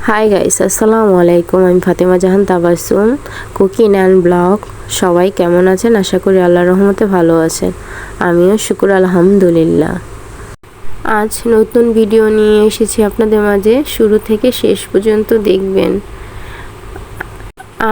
Hi guys, আসসালামু আলাইকুম। আমি ফাতেমা জাহান তাবাসসুম, কুকিং অ্যান্ড ব্লগ। সবাই কেমন আছেন? আশা করি আল্লাহর রহমতে ভালো আছেন। আমিও শুকুর আলহামদুলিল্লাহ। আজ নতুন ভিডিও নিয়ে এসেছি আপনাদের মাঝে, শুরু থেকে শেষ পর্যন্ত দেখবেন।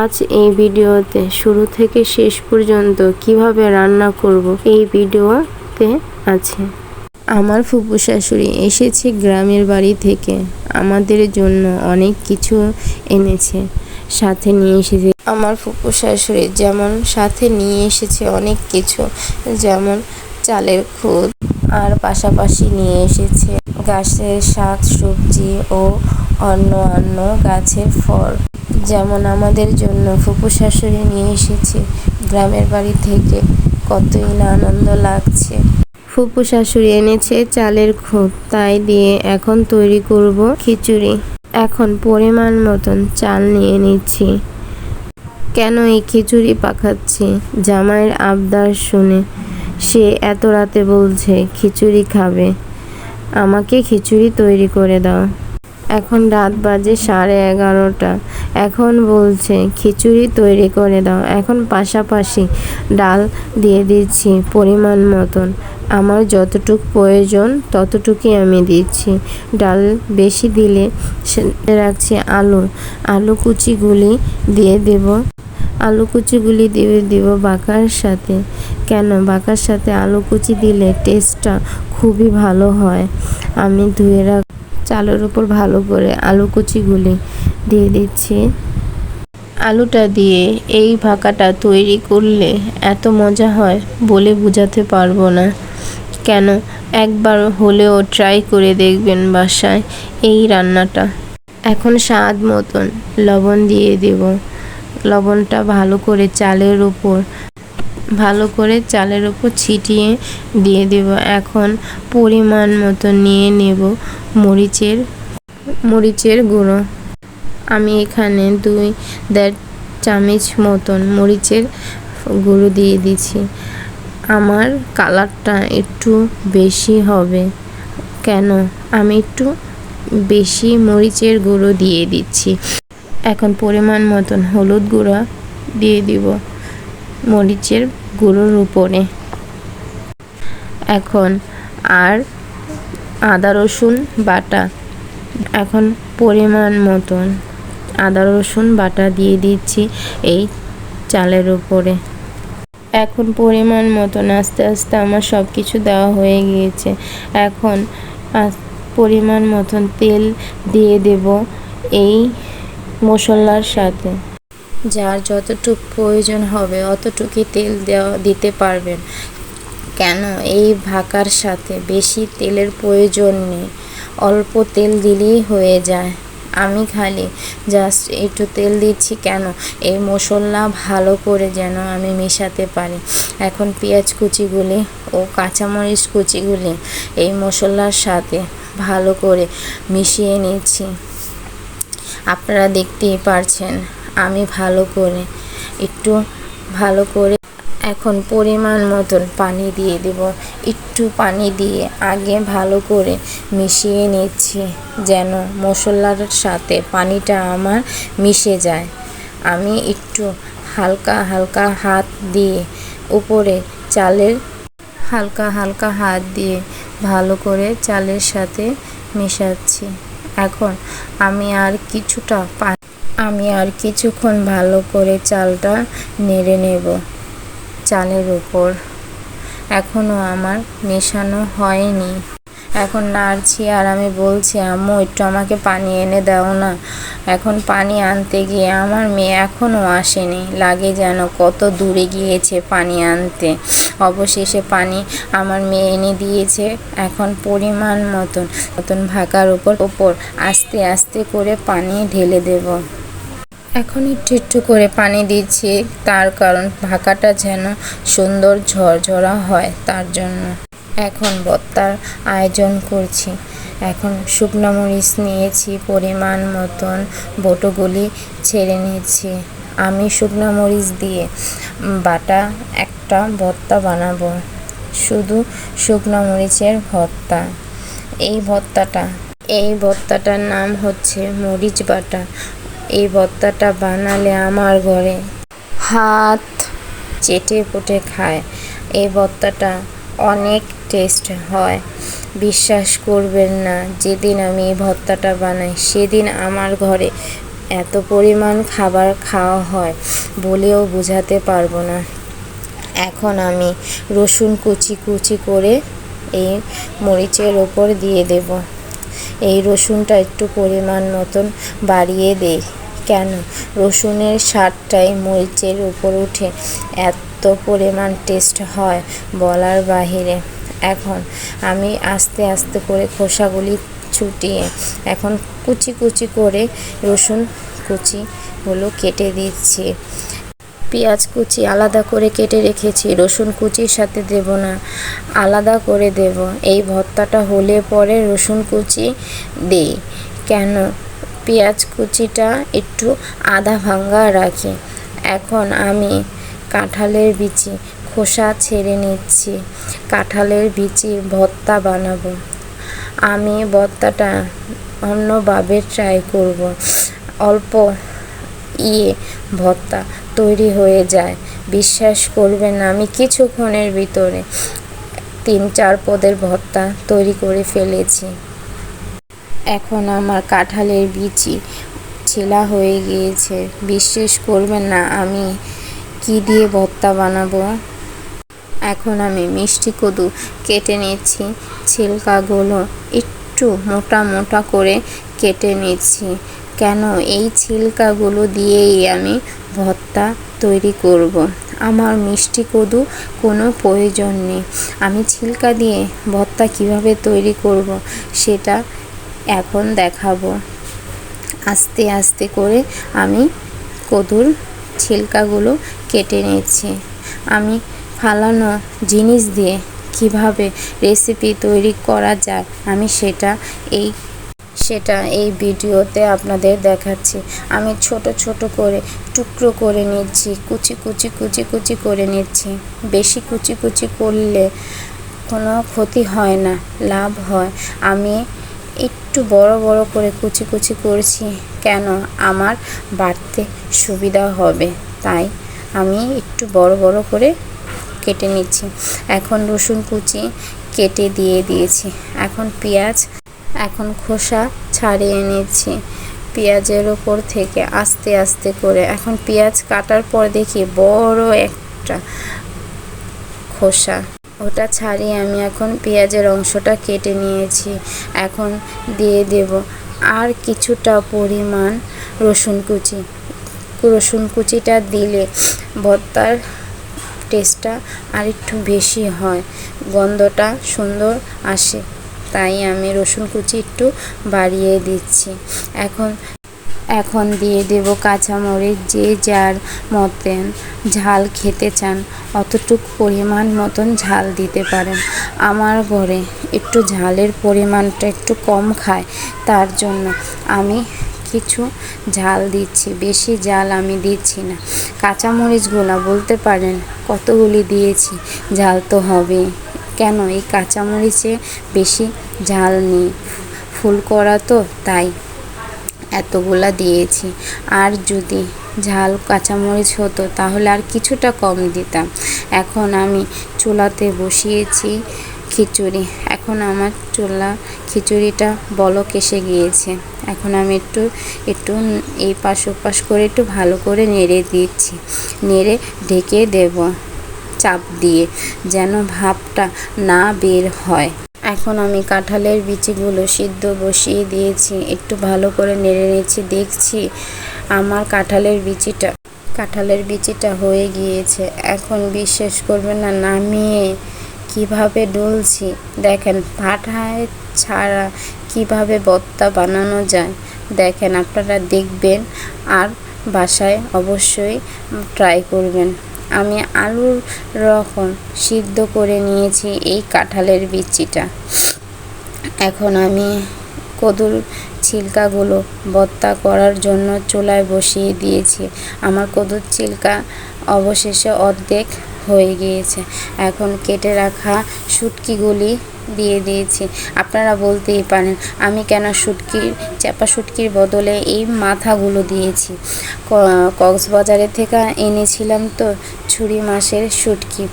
আজ এই ভিডিওতে শুরু থেকে শেষ পর্যন্ত কিভাবে রান্না করব এই ভিডিওতে আছে। আমার ফুপু শাশুড়ি এসেছে গ্রামের বাড়ি থেকে, আমাদের জন্য অনেক কিছু এনেছে, সাথে নিয়ে এসেছে। আমার ফুপু শাশুড়ি যেমন সাথে নিয়ে এসেছে অনেক কিছু, যেমন চালের খুদ, আর পাশাপাশি নিয়ে এসেছে গাছের শাক সবজি ও অন্য গাছের ফল। যেমন আমাদের জন্য ফুপু শাশুড়ি নিয়ে এসেছে গ্রামের বাড়ি থেকে, কতই না আনন্দ লাগছে। ফুপু শাশুড়ি এনেছে চালের খুদ, তাই দিয়ে এখন তৈরি করব খিচুড়ি। এখন পরিমাণ মতন চাল নিয়ে নিচ্ছি। কেন এই খিচুড়ি পাকাচ্ছি? জামাইয়ের আবদার শুনে সে এত রাতে বলছে খিচুড়ি খাবে, আমাকে খিচুড়ি তৈরি করে দাও। এখন রাত বাজে 11:30। এখন বলছে খিচুড়ি তৈরি করে দাও। এখন পাশাপাশি ডাল দিয়ে দিচ্ছি পরিমাণ মতন। আমার যতটুকু প্রয়োজন ততটুকুই আমি দিচ্ছি। ডাল বেশি দিলে রাখছি আলু কুচিগুলি দিয়ে দেব। আলু কুচিগুলি দিয়ে দেব বাঁকার সাথে। কেন বাঁকার সাথে আলু কুচি দিলে টেস্টটা খুবই ভালো হয়। আমি ধুয়ে চালের উপর ভালো করে আলু কুচিগুলি দিয়ে দিচ্ছি। আলুটা দিয়ে এই ভাকাটা তৈরি করলে এত মজা হয় বলে বোঝাতে পারবো না। কেন একবার হলেও ট্রাই করে দেখবেন বাসায় এই রান্নাটা। এখন স্বাদ মতন লবণ দিয়ে দেব। লবণটা ভালো করে চালের উপর ছিটিয়ে দিয়ে দেব। এখন পরিমাণ মতো নিয়ে নেব মরিচের গুঁড়ো। আমি এখানে 2-1.5 চামচ মতন মরিচের গুঁড়ো দিয়ে দিচ্ছি। আমার কালারটা একটু বেশি হবে, কেন আমি একটু বেশি মরিচের গুঁড়ো দিয়ে দিচ্ছি। এখন পরিমাণ মতন হলুদ গুঁড়ো দিয়ে দিব মরিচের গুঁড়োর উপরে। এখন আর আদা রসুন বাটা, এখন পরিমাণ মতন আদা রসুন বাটা দিয়ে দিচ্ছি এই চালের উপরে। এখন পরিমাণ মতন আস্তে আস্তে আমার সব কিছু দেওয়া হয়ে গিয়েছে। এখন পরিমাণ মতন তেল দিয়ে দেব এই মশলার সাথে। যার যতটুকু প্রয়োজন হবে অতটুকুই তেল দিতে পারবেন। কেন এই ভাকার সাথে বেশি তেলের প্রয়োজন নেই, অল্প তেল দিলেই হয়ে যায়। আমি খালি জাস্ট একটু তেল দিচ্ছি, কেন এই মশলা ভালো করে যেন আমি মেশাতে পারি। এখন পেঁয়াজ কুচিগুলি ও কাঁচামরিচ কুচিগুলি এই মশলার সাথে ভালো করে মিশিয়ে নিচ্ছি। আপনারা দেখতেই পারছেন আমি একটু ভালো করে এখন পরিমাণ মতন পানি দিয়ে দেব। একটু পানি দিয়ে আগে ভালো করে মিশিয়ে নিচ্ছি যেন মশলার সাথে পানিটা আমার মিশে যায়। আমি একটু হালকা হাত দিয়ে উপরে হালকা হাত দিয়ে ভালো করে চালের সাথে মেশাচ্ছি। এখন আমি আর কিছুক্ষণ ভালো করে চালটা নেড়ে নেব চালের উপর। এখনও আমার মেশানো হয়নি। এখন নাড়ছি আর আমি বলছি আম্মু একটু আমাকে পানি এনে দাও না। এখন পানি আনতে গিয়ে আমার মেয়ে এখনও আসেনি, লাগে যেন কত দূরে গিয়েছে পানি আনতে। অবশেষে পানি আমার মেয়ে এনে দিয়েছে। এখন পরিমাণ মতন ভাকার উপর আস্তে আস্তে করে পানি ঢেলে দেব। এখন একটু করে পানি দিচ্ছি, তার কারণ ভাকাটা যেন সুন্দর ঝরঝরা হয়, তার জন্য। এখন ভর্তার আয়োজন করছি। এখন শুকনো মরিচ নিয়েছি পরিমাণ মতন, বটোগুলি ছেড়ে নিচ্ছি। আমি শুকনো মরিচ দিয়ে বাটা একটা ভর্তা বানাবো, শুধু শুকনো মরিচের ভর্তা। এই ভর্তাটা এই ভর্তাটার নাম হচ্ছে মরিচ বাটা। এই ভর্তাটা বানালে আমার ঘরে হাত চেটে পুটে খায়। এই ভর্তাটা অনেক টেস্ট হয়। বিশ্বাস করবেন না, যেদিন আমি এই ভর্তাটা বানাই সেদিন আমার ঘরে এত পরিমাণ খাবার খাওয়া হয় বলেও বোঝাতে পারবো না। এখন আমি রসুন কুচি কুচি করে এই মরিচের ওপর দিয়ে দেব। এই রসুনটা একটু পরিমাণ মতন বাড়িয়ে দেই, কেন রসুনের স্বাদটাই মরিচের উপর উঠে এত পরিমাণ টেস্ট হয় বলার বাহিরে। এখন আমি আস্তে আস্তে করে খোসাগুলি ছুটিয়ে এখন কুচি কুচি করে রসুন কুচিগুলো কেটে দিচ্ছি। পেঁয়াজ কুচি আলাদা করে কেটে রেখেছি, রসুন কুচির সাথে দেব না, আলাদা করে দেব। এই ভর্তাটা হলে পরে রসুন কুচি দেই, কেন পেঁয়াজ কুচিটা একটু আধা ভাঙ্গা রাখি। এখন আমি কাঁঠালের বিচি খোসা ছেড়ে নিচ্ছি। কাঁঠালের বিচির ভর্তা বানাবো। আমি ভর্তাটা অন্যভাবে ট্রাই করব। অল্প ভর্তা তৈরি হয়ে যায়। বিশ্বাস করবেন না, আমি কিছুক্ষণের ভিতরে 3-4 পদের ভর্তা তৈরি করে ফেলেছি। এখন আমার কাঁঠালের বিচি ছেলা হয়ে গিয়েছে। বিশ্বাস করবেন না, আমি কি দিয়ে ভর্তা বানাবো। এখন আমি মিষ্টি কদু কেটে নিচ্ছি, ছিলকাগুলো একটু মোটা মোটা করে কেটে নিচ্ছি, কেন এই ছিলকাগুলো দিয়েই আমি ভর্তা তৈরি করব। আমার মিষ্টি কদু কোনো প্রয়োজন নেই। আমি ছিলকা দিয়ে ভর্তা কিভাবে তৈরি করব সেটা এখন দেখাবো। আস্তে আস্তে করে আমি কদুর ছিলকাগুলো কেটে নিচ্ছি। আমি ফালানো জিনিস দিয়ে কিভাবে রেসিপি তৈরি করা যায় আমি সেটা এই ভিডিওতে আপনাদের দেখাচ্ছি। আমি ছোট ছোট করে টুকরো করে নিচ্ছি, কুচি কুচি কুচি কুচি করে নিচ্ছি। বেশি কুচি কুচি করলে কোনো ক্ষতি হয় না, লাভ হয়। আমি একটু বড় বড় করে কুচি কুচি করছি, কেন আমার বাড়তে সুবিধা হবে, তাই আমি একটু বড় বড় করে কেটে নিচ্ছি। এখন রসুন কুচি কেটে দিয়ে দিয়েছি। এখন খোসা ছাড়িয়ে নিচ্ছি পেঁয়াজের ওপর থেকে আস্তে আস্তে করে। এখন পেঁয়াজ কাটার পর দেখি বড় একটা খোসা, ওটা ছাড়িয়ে আমি এখন পেঁয়াজের অংশটা কেটে নিয়েছি। এখন দিয়ে দেব আর কিছুটা পরিমাণ রসুন কুচিটা দিলে ভর্তার টেস্টটা আর একটু বেশি হয়, গন্ধটা সুন্দর আসে, তাই আমি রসুন কুচি একটু বাড়িয়ে দিচ্ছি। এখন দিয়ে দেব কাঁচামরিচ। যে যার মতন ঝাল খেতে চান অতটুকু পরিমাণ মতন ঝাল দিতে পারেন। আমার ঘরে একটু ঝালের পরিমাণটা একটু কম খায়, তার জন্য আমি কিছু ঝাল দিচ্ছি, বেশি ঝাল আমি দিচ্ছি না। কাঁচামরিচগুলো বলতে পারেন কতগুলি দিয়েছি, ঝাল তো হবে, কেন এই কাঁচামরিচে বেশি ঝাল নেই, ফুল করা তো তাই এতগুলা দিয়েছি। আর যদি ঝাল কাঁচামরিচ হতো তাহলে আর কিছুটা কম দিতাম। এখন আমি চুলাতে বসিয়েছি খিচুড়ি। এখন আমার খিচুড়িটা বলক এসে গিয়েছে। এখন আমি একটু এই পাশ ওপাশ করে একটু ভালো করে নেড়ে দিচ্ছি, নেড়ে ঢেকে দেব চাপ দিয়ে, যেন ভাপটা না বের হয়। এখন আমি কাঁঠালের বিচিগুলো সিদ্ধ বসিয়ে দিয়েছি, একটু ভালো করে নেড়ে নিচ্ছি। দেখছি আমার কাঁঠালের বিচিটা হয়ে গিয়েছে। এখন বিশ্বাস করবেন না, নামিয়ে কিভাবে ডলছি দেখেন, পাটায় ছাড়া কিভাবে ভর্তা বানানো যায় দেখেন, আপনারা দেখবেন আর বাসায় অবশ্যই ট্রাই করবেন। আমি আলুর রকম সিদ্ধ করে নিয়েছি এই কাঁঠালের বিচিটা। এখন আমি কদুর ছিলকাগুলো ভর্তা করার জন্য চুলায় বসিয়ে দিয়েছি। আমার কদুর ছিলকা অবশেষে অর্ধেক হয়ে গিয়েছে। এখন কেটে রাখা শুটকিগুলি দিয়ে দিয়েছি। আপনারা বলতেই পারেন আমি কেন চাপা শুটকির বদলে এই মাথাগুলো দিয়েছি। কক্সবাজারে থেকে এনেছিলাম তো ছুরি মাছের শুটকি,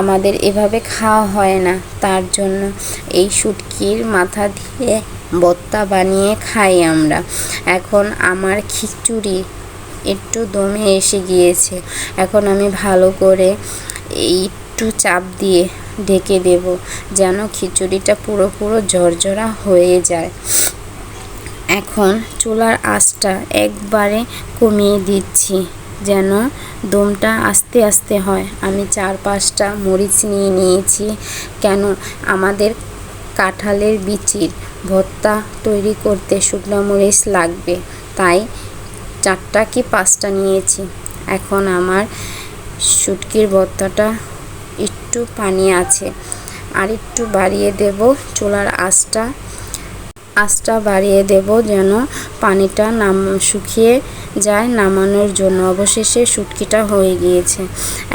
আমাদের এভাবে খাওয়া হয় না, তার জন্য এই শুটকির মাথা দিয়ে ভর্তা বানিয়ে খাই আমরা। এখন আমার খিচুড়ি একটু দমে এসে গিয়েছে, এখন আমি ভালো করে একটু চাপ দিয়ে ঢেকে দেব যেন খিচুড়িটা পুরো ঝরঝরা হয়ে যায়। এখন চুলার আঁচটা একবারে কমিয়ে দিচ্ছি যেন দমটা আস্তে আস্তে হয়। আমি 4-5টা মরিচ নিয়ে নিয়েছি, কেন আমাদের কাঁঠালের বিচির ভর্তা তৈরি করতে শুকনো মরিচ লাগবে, তাই 4টা কি 5টা নিয়েছি। এখন আমার শুটকির ভর্তাটা একটু পানি আছে, আর একটু বাড়িয়ে দেব চুলার আঁচটা বাড়িয়ে দেব যেন পানিটা শুকিয়ে যায় নামানোর জন্য। অবশেষে শুটকিটা হয়ে গিয়েছে।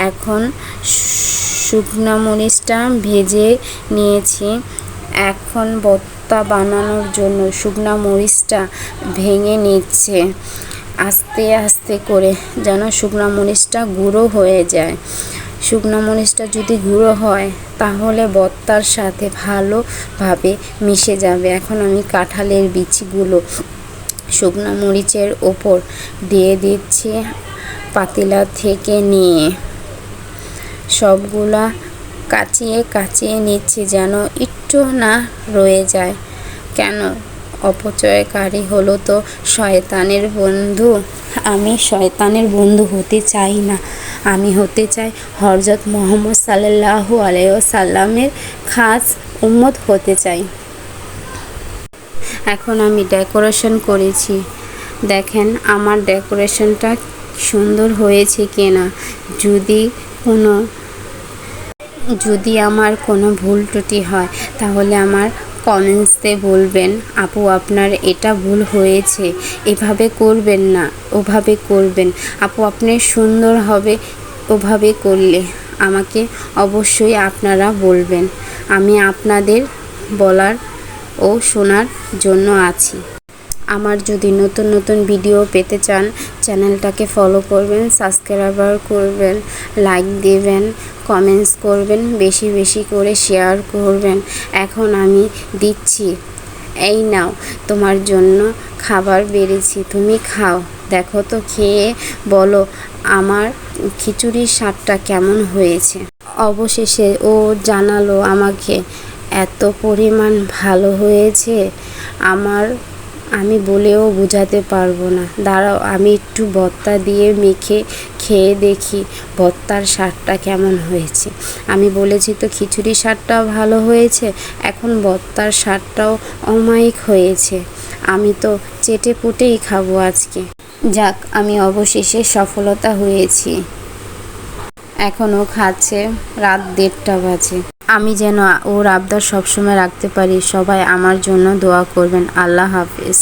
এখন শুকনো মরিচটা ভেজে নিয়েছি, এখন ভর্তা বানানোর জন্য শুকনো মরিচটা ভেঙে নিচ্ছে আস্তে আস্তে করে যেন শুকনো মরিচটা গুঁড়ো হয়ে যায়। শুকনো মরিচটা যদি গুঁড়ো হয় তাহলে ভর্তার সাথে ভালোভাবে মিশে যাবে। এখন আমি কাঁঠালের বিচিগুলো শুকনো মরিচের ওপর দিয়ে দিচ্ছি পাতিলা থেকে নিয়ে, সবগুলা কাচিয়ে নিচ্ছি যেন একটু না রয়ে যায়। কেন অপচয়কারী হলো তো শয়তানের বন্ধু। আমি শয়তানের বন্ধু হতে চাই না, আমি হতে চাই হযরত মুহাম্মদ সাল্লাল্লাহু আলাইহি ওয়াসাল্লামের খাস উম্মত হতে চাই। এখন আমি ডেকোরেশন করেছি, দেখেন আমার ডেকোরেশনটা সুন্দর হয়েছে কিনা। যদি আমার কোনো ভুল ত্রুটি হয় তাহলে আমার কমেন্টসে বলবেন, আপু আপনার এটা ভুল হয়েছে, এভাবে করবেন না, ওভাবে করবেন, আপু আপনি সুন্দর হবে ওভাবে করলে, আমাকে অবশ্যই আপনারা বলবেন। আমি আপনাদের বলার ও শোনার জন্য আছি। আমার যদি নতুন ভিডিও পেতে চান চ্যানেলটাকে ফলো করবেন, সাবস্ক্রাইব করবেন, লাইক দেবেন, কমেন্টস করবেন, বেশি করে শেয়ার করবেন। এখন আমি দিচ্ছি, এই নাও তোমার জন্য খাবার বেড়েছি, তুমি খাও, দেখো তো খেয়ে বলো আমার খিচুড়ির স্বাদটা কেমন হয়েছে। অবশেষে ও জানালো আমাকে এত পরিমাণ ভালো হয়েছে, আমি বলেও বোঝাতে পারবো না। দাঁড়াও আমি একটু ভর্তা দিয়ে মেখে খেয়ে দেখি ভর্তার স্বাদটা কেমন হয়েছে। আমি বলেছি তো খিচুড়ির স্বাদটাও ভালো হয়েছে, এখন ভর্তার স্বাদটাও অমায়িক হয়েছে। আমি তো চেটে পুটেই খাবো আজকে। যাক, আমি অবশেষে সফলতা হয়েছি। এখনও খাচ্ছে, রাত 1:30 বাজে। আমি যেন ওর আবদার সবসময় রাখতে পারি। সবাই আমার জন্য দোয়া করবেন। আল্লাহ হাফেজ।